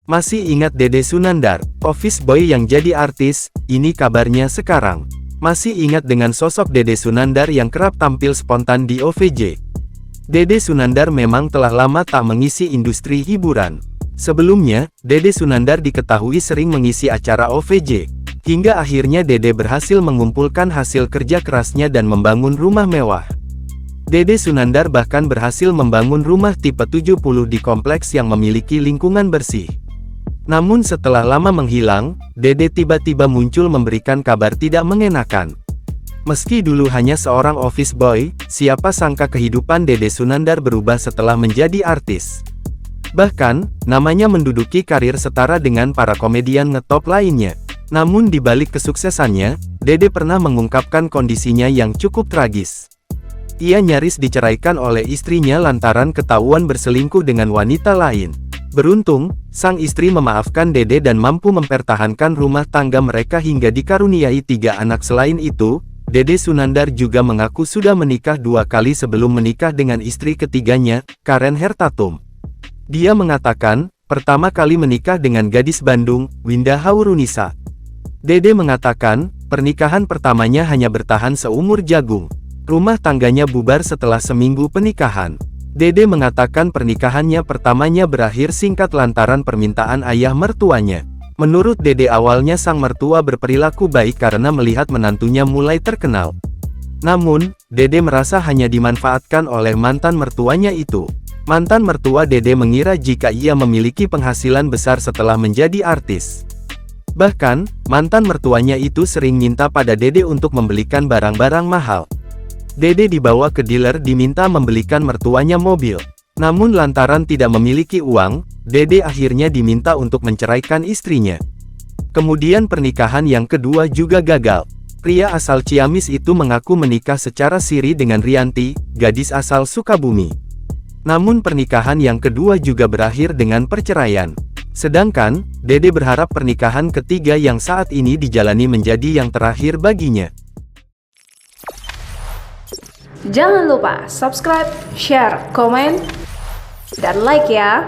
Masih ingat Dede Sunandar, office boy yang jadi artis? Ini kabarnya sekarang. Masih ingat dengan sosok Dede Sunandar yang kerap tampil spontan di OVJ? Dede Sunandar memang telah lama tak mengisi industri hiburan. Sebelumnya, Dede Sunandar diketahui sering mengisi acara OVJ. Hingga akhirnya Dede berhasil mengumpulkan hasil kerja kerasnya dan membangun rumah mewah. Dede Sunandar bahkan berhasil membangun rumah tipe 70 di kompleks yang memiliki lingkungan bersih. Namun setelah lama menghilang, Dede tiba-tiba muncul memberikan kabar tidak mengenakan. Meski dulu hanya seorang office boy, siapa sangka kehidupan Dede Sunandar berubah setelah menjadi artis. Bahkan, namanya menduduki karir setara dengan para komedian ngetop lainnya. Namun di balik kesuksesannya, Dede pernah mengungkapkan kondisinya yang cukup tragis. Ia nyaris diceraikan oleh istrinya lantaran ketahuan berselingkuh dengan wanita lain. Beruntung, sang istri memaafkan Dede dan mampu mempertahankan rumah tangga mereka hingga dikaruniai 3 anak. Selain itu, Dede Sunandar juga mengaku sudah menikah 2 kali sebelum menikah dengan istri ketiganya, Karen Hertatum. Dia mengatakan, pertama kali menikah dengan gadis Bandung, Winda Haurunisa. Dede mengatakan, pernikahan pertamanya hanya bertahan seumur jagung. Rumah tangganya bubar setelah seminggu pernikahan. Dede mengatakan pernikahannya pertamanya berakhir singkat lantaran permintaan ayah mertuanya. Menurut Dede awalnya sang mertua berperilaku baik karena melihat menantunya mulai terkenal. Namun, Dede merasa hanya dimanfaatkan oleh mantan mertuanya itu. Mantan mertua Dede mengira jika ia memiliki penghasilan besar setelah menjadi artis. Bahkan, mantan mertuanya itu sering minta pada Dede untuk membelikan barang-barang mahal. Dede dibawa ke dealer diminta membelikan mertuanya mobil. Namun lantaran tidak memiliki uang, Dede akhirnya diminta untuk menceraikan istrinya. Kemudian pernikahan yang kedua juga gagal. Pria asal Ciamis itu mengaku menikah secara siri dengan Rianti, gadis asal Sukabumi. Namun pernikahan yang kedua juga berakhir dengan perceraian. Sedangkan, Dede berharap pernikahan ketiga yang saat ini dijalani menjadi yang terakhir baginya. Jangan lupa subscribe, share, komen, dan like ya!